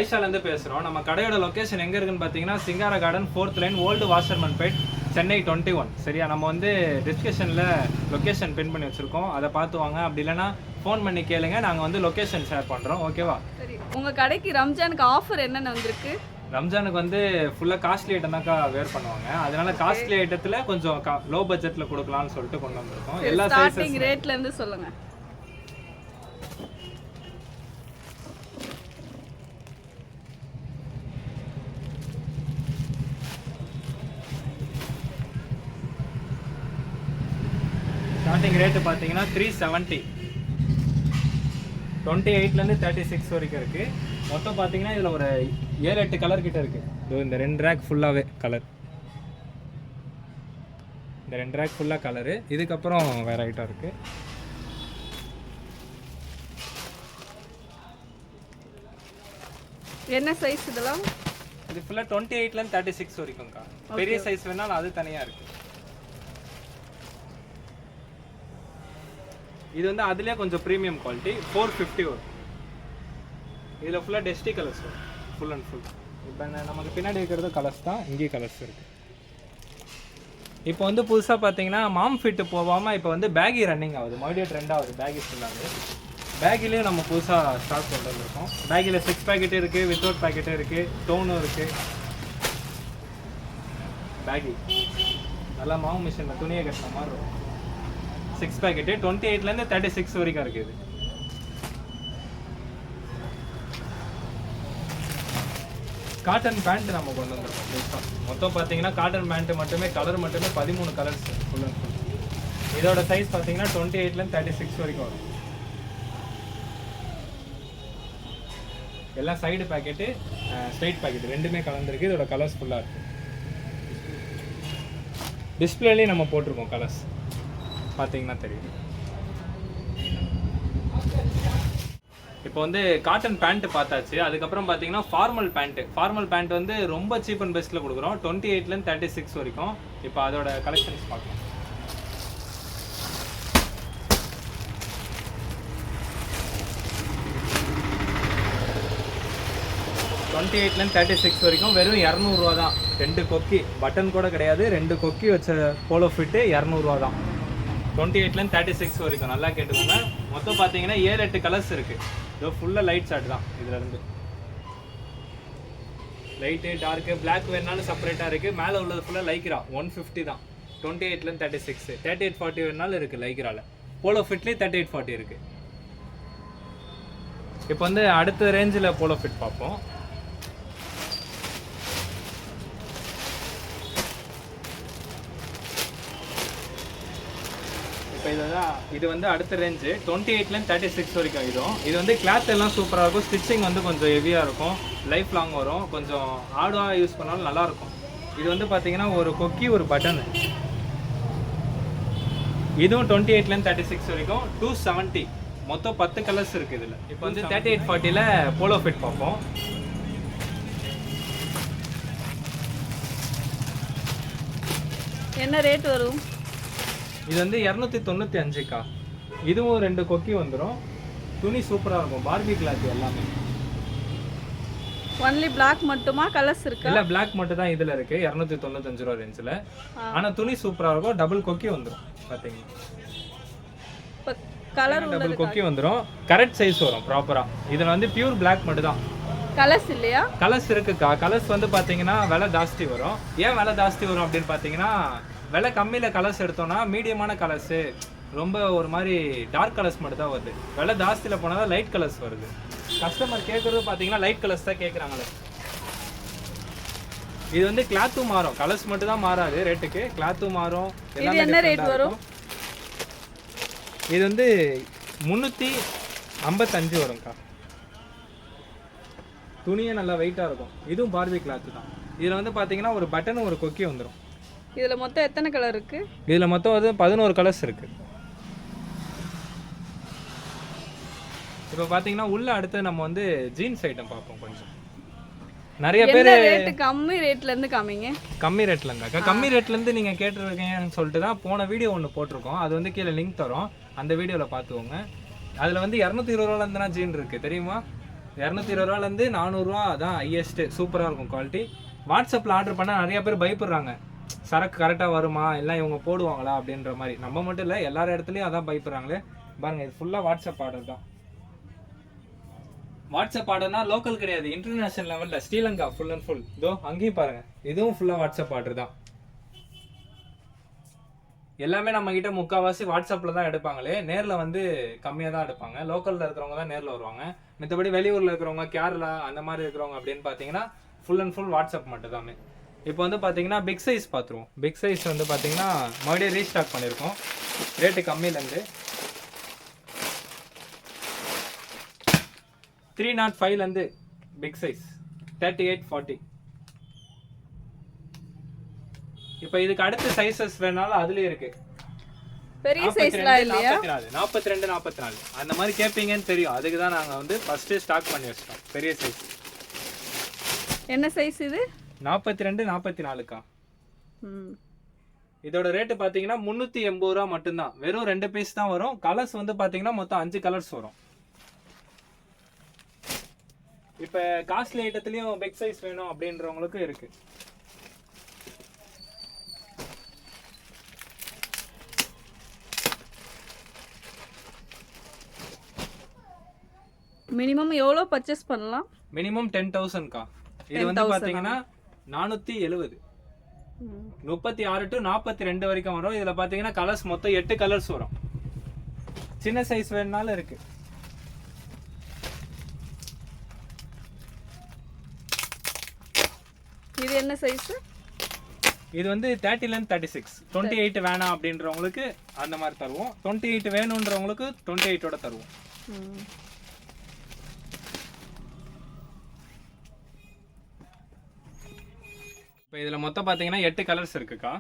ஐஷாலேருந்து பேசுகிறோம். நம்ம கடையோட லொக்கேஷன் எங்கே இருக்குன்னு பார்த்தீங்கன்னா Singara garden 4th line old Washermanpet Chennai 21. சரியா, நம்ம வந்து டிஸ்கிரிப்ஷனில் லொக்கேஷன் பின் பண்ணி வச்சுருக்கோம், அதை பார்த்து வாங்க. அப்படி இல்லைன்னா ஃபோன் பண்ணி கேளுங்க, நாங்கள் வந்து லொக்கேஷன் ஷேர் பண்ணுறோம். ஓகேவா? சரி, உங்கள் கடைக்கு ரம்ஜானுக்கு ஆஃபர் என்னென்ன வந்திருக்கு? ரம்ஜானுக்கு வந்து ஃபுல்லாக காஸ்ட்லி ஐட்டம் தான்க்கா வேர் பண்ணுவாங்க. அதனால காஸ்ட்லி ஐட்டத்தில் கொஞ்சம் லோ பட்ஜெட்டில் கொடுக்கலாம்னு சொல்லிட்டு கொண்டு வந்திருக்கோம். எல்லா ஸ்டார்டிங் ரேட்லேருந்து சொல்லுங்கள். ஸ்டார்டிங் ரேட்டு பார்த்தீங்கன்னா 370, 28லேருந்து 36 வரைக்கும் இருக்குது. மொத்தம் பார்த்தீங்கன்னா இதில் ஒரு 7-8 கலர் கிட்ட இருக்குது. இந்த 2 ரேக் ஃபுல்லாகவே கலர், இந்த 2 ரேக் ஃபுல்லாக கலரு. இதுக்கப்புறம் வேறு ஐட்டம் இருக்குது. என்ன சைஸ் இதெல்லாம்? இது ஃபுல்லாக 28லேருந்து 36 வரைக்கும்க்கா. பெரிய சைஸ் வேணாலும் அது தனியாக இருக்குது. இது வந்து அதுலேயே கொஞ்சம் ப்ரீமியம் குவாலிட்டி 450 வரும். இதில் ஃபுல்லாக டெஸ்டி கலர்ஸ் வரும், ஃபுல் அண்ட் ஃபுல். இப்போ நமக்கு பின்னாடி இருக்கிறது கலர்ஸ் தான், இங்கேயும் கலர்ஸ் இருக்குது. இப்போ வந்து புதுசாக பார்த்தீங்கன்னா மாம் ஃபிட்டு போகாமல் இப்போ வந்து பேகி ரன்னிங் ஆகுது, மறுபடியும் ட்ரெண்ட் ஆகுது பேகி ஃபுல்லாக. பேகிலையும் நம்ம புதுசாக ஸ்டாக் கொண்டு வந்திருக்கோம். பேகில் 6 பேக்கெட்டு இருக்குது, வித்தவுட் பேக்கெட்டும் இருக்குது, டோனும் இருக்குது. பேகி நல்லா மாவு மிஷினில் துணியை கட்டின மாதிரி இருக்கும். 6 பேக்கெட்டு 28லேருந்து 36 வரைக்கும் இருக்குது. காட்டன் பேண்ட் நம்ம கொண்டு வந்திருக்கோம். மொத்தம் பார்த்தீங்கன்னா காட்டன் பேண்ட் மட்டுமே கலர் மட்டுமே 13 கலர்ஸ் ஃபுல் அண்ட் ஃபுல். இதோட சைஸ் பார்த்தீங்கன்னா 28லேருந்து 36 வரைக்கும் வரும். எல்லாம் சைடு பேக்கெட்டு ஸ்ட்ரைட் பேக்கெட்டு ரெண்டுமே கலந்துருக்கு. இதோட கலர்ஸ் ஃபுல்லாக இருக்குது. டிஸ்பிளேலேயும் நம்ம போட்டிருக்கோம் கலர்ஸ், பார்த்தீங்கன்னா தெரியும். இப்போ வந்து காட்டன் பேண்ட் பார்த்தாச்சு. அதுக்கப்புறம் பார்த்தீங்கன்னா ஃபார்மல் பேண்ட் வந்து ரொம்ப சீப் அண்ட் பெஸ்ட்டில் கொடுக்குறோம், 28லேருந்து 36 வரைக்கும். இப்போ அதோட கலெக்ஷன்ஸ் பார்க்கலாம். லேருந்து 36 வரைக்கும் வெறும் 200 ரூபா தான். 2 கொக்கி, பட்டன் கூட கிடையாது, 2 கொக்கி வச்ச போலோ ஃபிட்டு 200 ரூபா தான். 28லேருந்து 36 வரைக்கும். நல்லா கேட்டுக்கோங்க. மொத்தம் பார்த்தீங்கன்னா 7-8 கலர்ஸ் இருக்குது. இதோ ஃபுல்லாக லைட் ஷார்ட் தான். இதுலேருந்து லைட்டு டார்க்கு பிளாக் வேணாலும் செப்பரேட்டாக இருக்குது. மேலே உள்ளது ஃபுல்லாக லைக்ரா 150 தான். 28லேருந்து 36, 38-40 வேணாலும் இருக்குது லைக்ராவில். போலோ ஃபிட்லேயும் 38-40 இருக்குது. இப்போ வந்து அடுத்த ரேஞ்சில் போலோ ஃபிட் பார்ப்போம். இப்போ இது வந்து அடுத்த ரேஞ்சு 28லேருந்து 36 வரைக்கும். இது வந்து கிளாத் எல்லாம் சூப்பராக இருக்கும். ஸ்டிச்சிங் வந்து கொஞ்சம் ஹெவியாக இருக்கும், லைஃப் லாங் வரும். கொஞ்சம் ஆடாக யூஸ் பண்ணாலும் நல்லாயிருக்கும். இது வந்து பார்த்தீங்கன்னா ஒரு கொக்கி ஒரு பட்டனு. இதுவும் 28லேருந்து 36 வரைக்கும் 270. மொத்தம் 10 கலர்ஸ் இருக்குது இதில். இப்போ வந்து 38-40ல் போலோ ஃபிட் பார்ப்போம். என்ன ரேட் வரும்? இது வந்து 295க்கா. இதுவும் 2 கொக்கி வந்துடும். துணி சூப்பராக இருக்கும், பார்பி கிளாத் எல்லாமே. ஒன்லி பிளாக் மட்டுமா, கலர்ஸ் இருக்கு? இல்லை, பிளாக் மட்டும் தான் இதில் இருக்குது, 295 ரூபா ரேஞ்சில். ஆனால் துணி சூப்பராக இருக்கும். டபுள் கொக்கி வந்துடும். பார்த்தீங்கன்னா கலர் டபுள் கொக்கி வந்துடும். கரெக்ட் சைஸ் வரும் ப்ராப்பராக. இதில் வந்து பியூர் பிளாக் மட்டும் தான். கலர்ஸ் இல்லையா? கலர்ஸ் இருக்குக்கா. கலர்ஸ் வந்து பார்த்தீங்கன்னா விலை ஜாஸ்தி வரும். ஏன் விலை ஜாஸ்தி வரும் அப்படின்னு பார்த்தீங்கன்னா, விலை கம்மியில் கலர்ஸ் எடுத்தோம்னா மீடியமான கலர்ஸு, ரொம்ப ஒரு மாதிரி டார்க் கலர்ஸ் மட்டும் தான் வருது. விலை ஜாஸ்தியில் போனால் தான் லைட் கலர்ஸ் வருது. கஸ்டமர் கேட்குறது பார்த்தீங்கன்னா லைட் கலர்ஸ் தான் கேட்குறாங்களே. இது வந்து கிளாத்தும் மாறும், கலர்ஸ் மட்டும் தான் மாறாது ரேட்டுக்கு, கிளாத்தும் மாறும். என்ன ரேட் வரும்? இது வந்து 355 வரும்க்கா. துணியே நல்லா வெயிட்டாக இருக்கும். இதுவும் பார்பி கிளாத்து தான். இதில் வந்து பார்த்தீங்கன்னா ஒரு பட்டனும் ஒரு கொக்கி வந்துடும். இதில் மொத்தம் எத்தனை கலர் இருக்குது? இதில் மொத்தம் வந்து 11 கலர்ஸ் இருக்குது. இப்போ பார்த்தீங்கன்னா உள்ள அடுத்து நம்ம வந்து ஜீன்ஸ் ஐட்டம் பார்ப்போம். கொஞ்சம் நிறைய பேர் கம்மி ரேட்லேருந்து காமிங்க. கம்மி ரேட்டில் இருந்தாக்கா, கம்மி ரேட்லேருந்து நீங்கள் கேட்டுருக்கீங்கன்னு சொல்லிட்டு தான் போன வீடியோ ஒன்று போட்டிருக்கோம். அது வந்து கீழே லிங்க் தரோம், அந்த வீடியோவில் பார்த்துக்கோங்க. அதில் வந்து 220 ரூபாலேருந்துனா ஜீன் இருக்குது தெரியுமா? 220 400 அதான் ஹையஸ்ட். சூப்பராக இருக்கும் குவாலிட்டி. வாட்ஸ்அப்பில் ஆர்டர் பண்ணால் நிறைய பேர் பயப்படுறாங்க, சரக்கு கரெக்டாக வருமா இல்லை இவங்க போடுவாங்களா அப்படின்ற மாதிரி. நம்ம மட்டும் இல்லை, எல்லார் இடத்துலையும் அதான் பயப்படுறாங்களே. பாருங்கள், இது ஃபுல்லாக வாட்ஸ்அப் ஆர்டர் தான். வாட்ஸ்அப் ஆர்டர்னா லோக்கல் கிடையாது, இன்டர்நேஷனல் லெவலில். Sri Lanka full and full. இதோ அங்கேயும் பாருங்கள், இதுவும் ஃபுல்லாக வாட்ஸ்அப் ஆர்டர் தான். எல்லாமே நம்ம கிட்ட முக்கால்வாசி வாட்ஸ்அப்பில் தான் எடுப்பாங்களே, நேரில் வந்து கம்மியாக தான் எடுப்பாங்க. லோக்கலில் இருக்கிறவங்க தான் நேரில் வருவாங்க. மற்றபடி வெளியூரில் இருக்கிறவங்க, கேரளா அந்த மாதிரி இருக்கிறவங்க அப்படின்னு பார்த்தீங்கன்னா ஃபுல் அண்ட் ஃபுல் வாட்ஸ்அப் மட்டும் தாமே. இப்போ வந்து பார்த்தீங்கன்னா பிக் சைஸ் பார்த்துருவோம். பிக் சைஸ் வந்து பார்த்தீங்கன்னா மறுபடியும் ரீஸ்டாக் பண்ணியிருக்கோம், ரேட்டு கம்மியிலேருந்து. 305 big size 3840. இப்போ இதுக்கு அடுத்த சைஸஸ் வேணாலும் அதுலயே இருக்கு. பெரிய சைஸ்லாம் இல்லையா? 42 44 அந்த மாதிரி கேட்பீங்கன்னு தெரியும், அதுக்கு தான் நாங்கள் வந்து ஃபர்ஸ்ட் ஸ்டாக் பண்ணி வச்சிட்டோம் பெரிய சைஸ். என்ன சைஸ் இது? 42 44க்கா. இதோட ரேட்டு பார்த்தீங்கன்னா 380 ரூபா மட்டும்தான். வெறும் 2 பீஸ் தான் வரும். கலர்ஸ் வந்து பார்த்தீங்கன்னா மொத்தம் 5 கலர்ஸ் வரும். இப்போ காஸ்ட்லி ஐட்டத்துலேயும் பிக் சைஸ் வேணும் அப்படின்றவங்களுக்கு இருக்கு. மினிமம் எவ்வளோ பர்ச்சேஸ் பண்ணலாம்? மினிமம் 10,000க்கா. இது வந்து பார்த்தீங்கன்னா 470. 36 to 42 வரைக்கும் வரும். இதில் பார்த்தீங்கன்னா கலர்ஸ் மொத்தம் 8 கலர்ஸ் வரும். சின்ன சைஸ் வேணுனாலும் இருக்கு. இது என்ன சைஸ்? இது வந்து 30 36. 28 வேணாம் அப்படின்றவங்களுக்கு அந்த மாதிரி தருவோம். 28 வேணுன்றவங்களுக்கு 28ஓட தருவோம். இப்போ இதில் மொத்தம் பார்த்தீங்கன்னா 8 கலர்ஸ் இருக்குக்கா.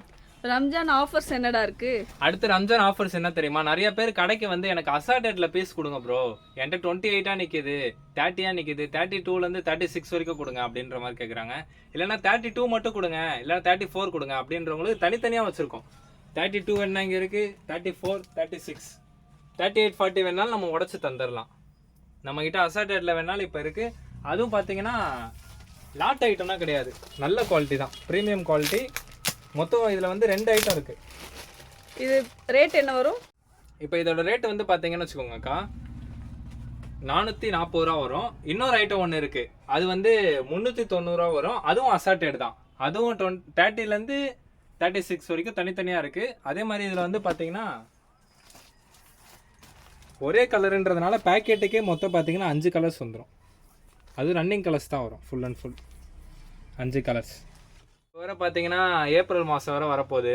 ரம்ஜான் ஆஃபர்ஸ் என்னடா இருக்கு? அடுத்து ரம்ஜான் ஆஃபர்ஸ் என்ன தெரியுமா? நிறைய பேர் கடைக்கு வந்து எனக்கு அசார்டட்ல பீஸ் கொடுங்க ப்ரோ, என்கிட்ட 28 நிற்கிது, 30 நிற்கிது, 32 36 வரைக்கும் கொடுங்க அப்படின்ற மாதிரி கேட்குறாங்க. இல்லைன்னா 32 மட்டும் கொடுங்க, இல்லைன்னா 34 கொடுங்க அப்படின்றவங்களுக்கு தனித்தனியாக வச்சுருக்கோம். 32 வேணா இங்கே இருக்குது, 34 36 38 40 வேணாலும் நம்ம உடச்சி தந்துடலாம். நம்மக்கிட்ட அசார்டட்ல வேணாலும் இப்போ இருக்குது. அதுவும் பார்த்தீங்கன்னா லாட் ஐட்டம்னா கிடையாது, நல்ல குவாலிட்டி தான், ப்ரீமியம் குவாலிட்டி. மொத்தம் இதில் வந்து 2 ஐட்டம் இருக்குது. இது ரேட் என்ன வரும்? இப்போ இதோட ரேட் வந்து பார்த்தீங்கன்னு வச்சுக்கோங்கக்கா 440 ரூபா வரும். இன்னொரு ஐட்டம் ஒன்று இருக்குது, அது வந்து 390 ரூபா வரும். அதுவும் அசார்டட் தான். அதுவும் 30 36 வரைக்கும் தனித்தனியாக இருக்குது. அதே மாதிரி இதில் வந்து பார்த்தீங்கன்னா ஒரே கலருன்றதுனால பேக்கெட்டுக்கே மொத்தம் பார்த்தீங்கன்னா 5 கலர்ஸ் வந்துடும். அது ரன்னிங் கலர்ஸ் தான் வரும், ஃபுல் அண்ட் ஃபுல் 5 கலர்ஸ். இப்போ வர பார்த்தீங்கன்னா ஏப்ரல் மாதம் வரை வரப்போகுது.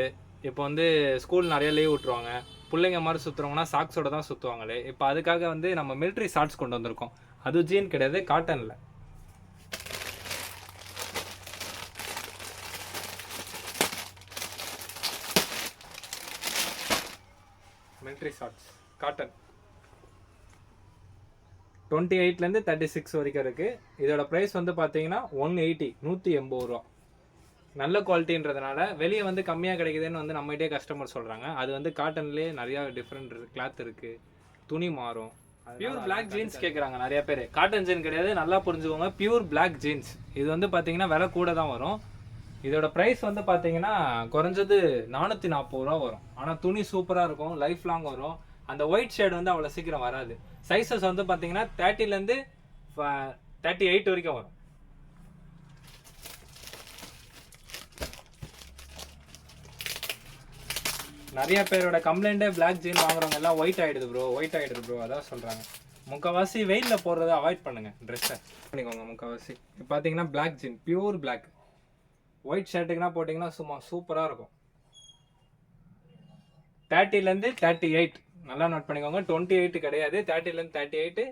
இப்போ வந்து ஸ்கூல் நிறைய லீவ் விட்ருவாங்க. பிள்ளைங்க மாதிரி சுற்றுறவங்கன்னா சாக்ஸோட தான் சுற்றுவாங்களே. இப்போ அதுக்காக வந்து நம்ம மிலிட்ரி ஷார்ட்ஸ் கொண்டு வந்திருக்கோம். அது ஜீன் கிடையாது, காட்டனில். மிலிட்ரி ஷார்ட்ஸ் காட்டன் 28 36 வரைக்கும் இருக்குது. இதோட ப்ரைஸ் வந்து பார்த்தீங்கன்னா 180 ரூபா. நல்ல குவாலிட்டின்றதுனால வெளியே வந்து கம்மியாக கிடைக்குதுன்னு வந்து நம்மகிட்டே கஸ்டமர் சொல்கிறாங்க. அது வந்து காட்டன்லேயே நிறையா டிஃப்ரெண்ட் கிளாத் இருக்குது, துணி மாறும். பியூர் பிளாக் ஜீன்ஸ் கேட்குறாங்க நிறைய பேர். காட்டன் ஜீன் கிடையாது, நல்லா புரிஞ்சுக்கோங்க, பியூர் பிளாக் ஜீன்ஸ். இது வந்து பார்த்தீங்கன்னா விலை கூட தான் வரும். இதோட ப்ரைஸ் வந்து பார்த்தீங்கன்னா குறைஞ்சது 440 ரூபா வரும். ஆனால் துணி சூப்பராக இருக்கும், லைஃப் லாங் வரும். அந்த ஒயிட் ஷேட் வந்து அவ்வளோ சீக்கிரம் வராது. சைஸஸ் வந்து பார்த்தீங்கன்னா 30 38 வரைக்கும் வரும். நிறைய பேரோட கம்ப்ளைண்ட்டே பிளாக் ஜீன் வாங்குறவங்க எல்லாம் ஒயிட் ஆகிடுது ப்ரோ அதான் சொல்கிறாங்க. முக்கால்வாசி வெயிலில் போடுறத அவாய்ட் பண்ணுங்கள், ட்ரெஸ்ஸை பண்ணிக்கோங்க முக்கால்வாசி. இப்போ பார்த்தீங்கன்னா black jean pure black, white ஷர்ட்டுக்குனா போட்டிங்கன்னா சும்மா சூப்பராக இருக்கும். 30 38 நல்லா நோட் பண்ணிக்கோங்க. 28 கிடையாது, 30 38